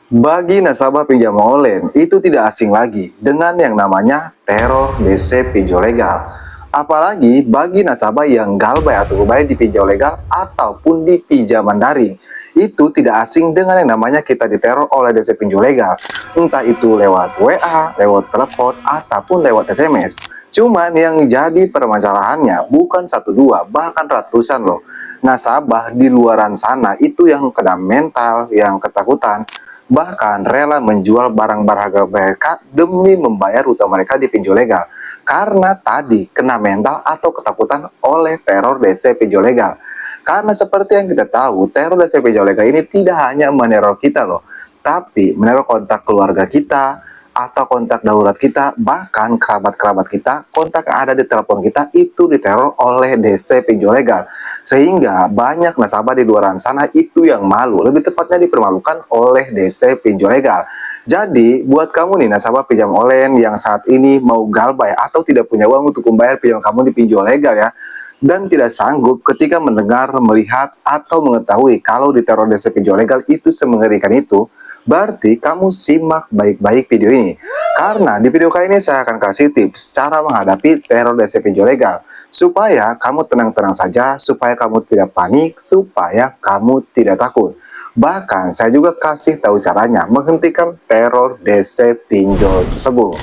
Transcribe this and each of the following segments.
Bagi nasabah pinjam online, itu tidak asing lagi dengan yang namanya teror DC pinjol legal. Apalagi bagi nasabah yang galbay atau baik di pinjol legal ataupun di pinjaman daring. Itu tidak asing dengan yang namanya kita diteror oleh DC pinjol legal. Entah itu lewat WA, lewat telepon, ataupun lewat SMS. Cuman yang jadi permasalahannya bukan satu dua, bahkan ratusan loh. Nasabah di luaran sana itu yang kena mental, yang ketakutan, bahkan rela menjual barang berharga mereka demi membayar utang mereka di pinjol legal. Karena tadi kena mental atau ketakutan oleh teror DC pinjol legal. Karena seperti yang kita tahu, teror DC pinjol legal ini tidak hanya meneror kita loh, tapi meneror kontak keluarga kita, atau kontak darurat kita, bahkan kerabat-kerabat kita, kontak yang ada di telepon kita itu diteror oleh DC pinjol legal. Sehingga banyak nasabah di luar sana itu yang malu, lebih tepatnya dipermalukan oleh DC pinjol legal. Jadi, buat kamu nih nasabah pinjam online yang saat ini mau galbay atau tidak punya uang untuk membayar pinjam kamu di pinjol legal ya, dan tidak sanggup ketika mendengar, melihat, atau mengetahui kalau diteror DC pinjol legal itu semengerikan itu, berarti kamu simak baik-baik video ini. Karena di video kali ini saya akan kasih tips cara menghadapi teror DC pinjol legal, supaya kamu tenang-tenang saja, supaya kamu tidak panik, supaya kamu tidak takut. Bahkan saya juga kasih tahu caranya menghentikan teror DC pinjol tersebut.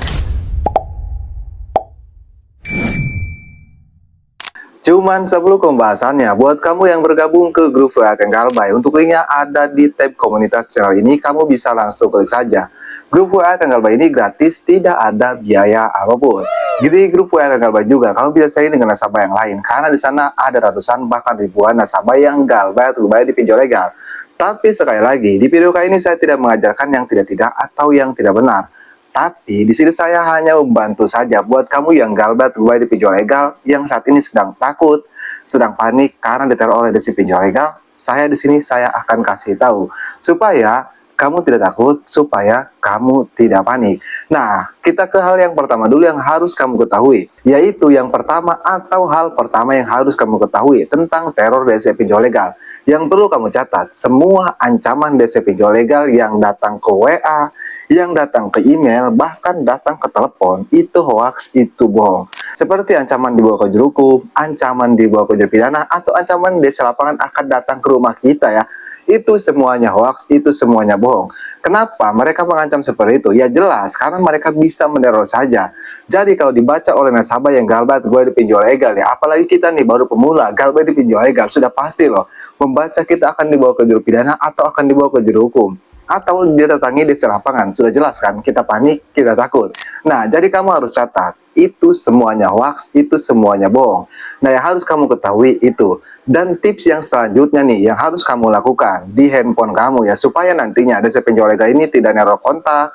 Cuman sebelum pembahasannya, buat kamu yang bergabung ke grup WA Kang Galbay, untuk linknya ada di tab komunitas channel ini, kamu bisa langsung klik saja. Grup WA Kang Galbay ini gratis, tidak ada biaya apapun. Di grup WA Kang Galbay juga, kamu bisa sharing dengan nasabah yang lain, karena di sana ada ratusan bahkan ribuan nasabah yang galbay atau bayar di pinjol legal. Tapi sekali lagi, di video kali ini saya tidak mengajarkan yang tidak-tidak atau yang tidak benar. Tapi di sini saya hanya membantu saja buat kamu yang galbay atau di pinjol legal yang saat ini sedang takut, sedang panik karena diteror oleh DC pinjol legal. Saya di sini saya akan kasih tahu supaya kamu tidak takut, supaya kamu tidak panik. Nah, kita ke hal yang pertama dulu yang harus kamu ketahui, yaitu yang pertama atau hal pertama yang harus kamu ketahui tentang teror DC pinjol legal. Yang perlu kamu catat, semua ancaman DC pinjol legal yang datang ke WA, yang datang ke email, bahkan datang ke telepon, itu hoax, itu bohong. Seperti ancaman dibawa ke juru hukum, ancaman dibawa ke juru pidana, atau ancaman desa lapangan akan datang ke rumah kita ya. Itu semuanya hoax, itu semuanya bohong. Kenapa mereka mengancam seperti itu? Ya jelas, karena mereka bisa meneror saja. Jadi kalau dibaca oleh nasabah yang galbay gue di pinjol legal ya, apalagi kita nih baru pemula, galbay di pinjol legal, sudah pasti loh, membaca kita akan dibawa ke juru pidana atau akan dibawa ke juru hukum, atau didatangi desa lapangan. Sudah jelas kan, kita panik, kita takut. Nah, jadi kamu harus catat, itu semuanya hoax, itu semuanya bohong. Nah, yang harus kamu ketahui itu. Dan tips yang selanjutnya nih, yang harus kamu lakukan di handphone kamu ya, supaya nantinya DC pinjol legal ini tidak neror kontak,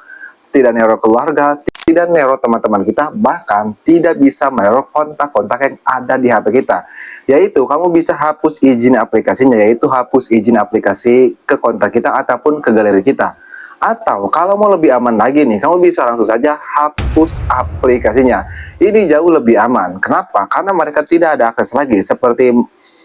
tidak neror keluarga, tidak neror teman-teman kita, bahkan tidak bisa meneror kontak-kontak yang ada di HP kita. Yaitu kamu bisa hapus izin aplikasinya, yaitu hapus izin aplikasi ke kontak kita ataupun ke galeri kita. Atau kalau mau lebih aman lagi nih, kamu bisa langsung saja hapus aplikasinya. Ini jauh lebih aman. Kenapa? Karena mereka tidak ada akses lagi seperti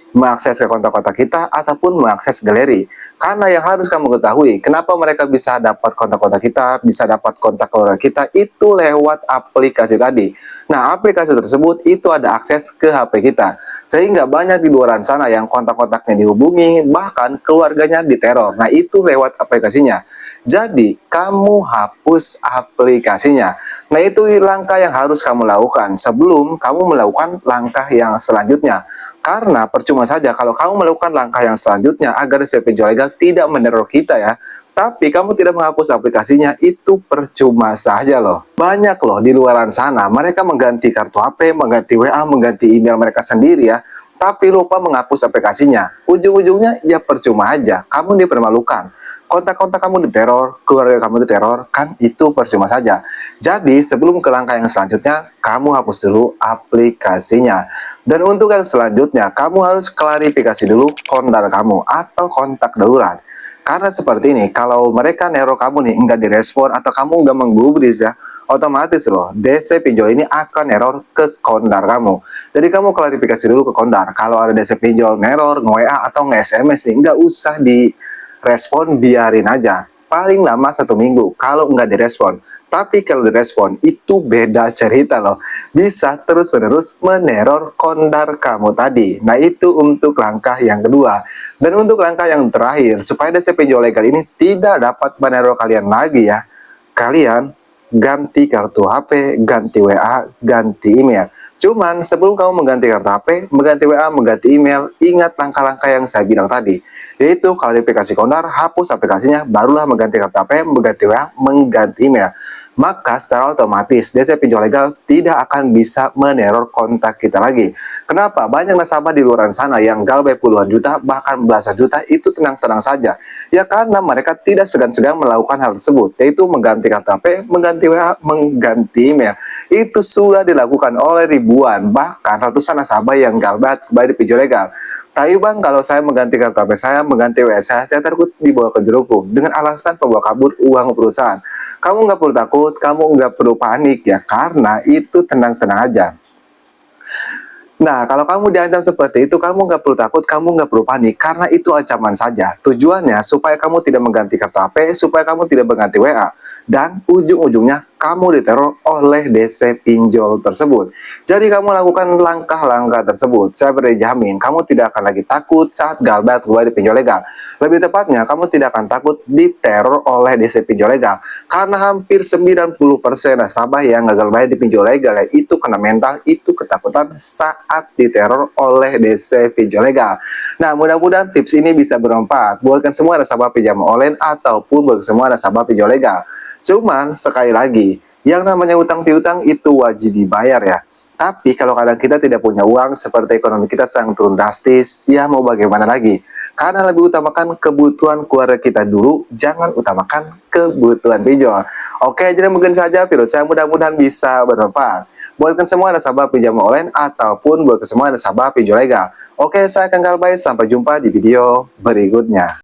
mengakses ke kontak-kontak kita ataupun mengakses galeri. Karena yang harus kamu ketahui, kenapa mereka bisa dapat kontak-kontak kita, bisa dapat kontak keluarga kita, itu lewat aplikasi tadi. Nah, aplikasi tersebut itu ada akses ke HP kita. Sehingga banyak di luar sana yang kontak-kontaknya dihubungi, bahkan keluarganya diteror. Nah, itu lewat aplikasinya. Jadi, kamu hapus aplikasinya. Nah, itu langkah yang harus kamu lakukan sebelum kamu melakukan langkah yang selanjutnya. Karena percuma saja kalau kamu melakukan langkah yang selanjutnya agar si pinjol legal tidak meneror kita ya, tapi kamu tidak menghapus aplikasinya, itu percuma saja loh. Banyak loh di luaran sana, mereka mengganti kartu HP, mengganti WA, mengganti email mereka sendiri ya, tapi lupa menghapus aplikasinya. Ujung-ujungnya ya percuma aja, kamu dipermalukan. Kontak-kontak kamu diteror, keluarga kamu diteror, kan itu percuma saja. Jadi sebelum ke langkah yang selanjutnya, kamu hapus dulu aplikasinya. Dan untuk yang selanjutnya, kamu harus klarifikasi dulu kontak kamu atau kontak darurat. Karena seperti ini, kalau mereka neror kamu nih, enggak direspon atau kamu enggak menggubris ya, otomatis loh, DC pinjol ini akan neror ke kontak kamu. Jadi kamu klarifikasi dulu ke kontak. Kalau ada DC pinjol neror, nge-WA atau nge-SMS nih, enggak usah direspon, biarin aja. paling lama 1 minggu kalau nggak direspon. Tapi kalau direspon itu beda cerita loh. Bisa terus-menerus meneror konter kamu tadi. Nah itu untuk langkah yang kedua. Dan untuk langkah yang terakhir, supaya DC pinjol legal ini tidak dapat meneror kalian lagi ya, kalian ganti kartu HP, ganti WA, ganti email. Cuman sebelum kamu mengganti kartu HP, mengganti WA, mengganti email, ingat langkah-langkah yang saya bilang tadi. Yaitu kalau di aplikasi Kondar, hapus aplikasinya, barulah mengganti kartu HP, mengganti WA, mengganti email. Maka secara otomatis DC pinjol legal tidak akan bisa meneror kontak kita lagi. Kenapa? Banyak nasabah di luar sana yang galbay puluhan juta, bahkan belasan juta itu tenang-tenang saja. Ya karena mereka tidak segan-segan melakukan hal tersebut, yaitu mengganti kartu HP, mengganti WA, mengganti email. Itu sudah dilakukan oleh ribuan, bahkan ratusan nasabah yang galbay di pinjol legal. Tapi bang, kalau saya mengganti kartu HP saya, mengganti WA saya takut dibawa ke juru hukum dengan alasan pembawa kabur uang perusahaan. Kamu nggak perlu takut, kamu nggak perlu panik ya, karena itu tenang-tenang aja. Nah, kalau kamu diancam seperti itu, kamu nggak perlu takut, kamu nggak perlu panik, karena itu ancaman saja. Tujuannya supaya kamu tidak mengganti kartu HP, supaya kamu tidak mengganti WA, dan ujung-ujungnya kamu diteror oleh DC pinjol tersebut. Jadi kamu lakukan langkah-langkah tersebut, saya beri jamin kamu tidak akan lagi takut saat galbay di pinjol legal. Lebih tepatnya, kamu tidak akan takut diteror oleh DC pinjol legal, karena hampir 90% nasabah yang gagal bayar di pinjol legal ya, itu kena mental, itu ketakutan saat diteror oleh DC pinjol legal. Nah, mudah-mudahan tips ini bisa bermanfaat buatkan semua nasabah pinjaman online ataupun buat semua nasabah pinjol legal. Cuman sekali lagi, yang namanya utang piutang itu wajib dibayar ya. Tapi kalau kadang kita tidak punya uang, seperti ekonomi kita sedang turun drastis, ya mau bagaimana lagi? Karena lebih utamakan kebutuhan keluarga kita dulu, jangan utamakan kebutuhan pinjol. Oke, jadi mungkin saja video saya mudah-mudahan bisa bermanfaat buatkan semua nasabah pinjaman online ataupun buat semua nasabah pinjol legal. Oke, saya Kang Galbay, sampai jumpa di video berikutnya.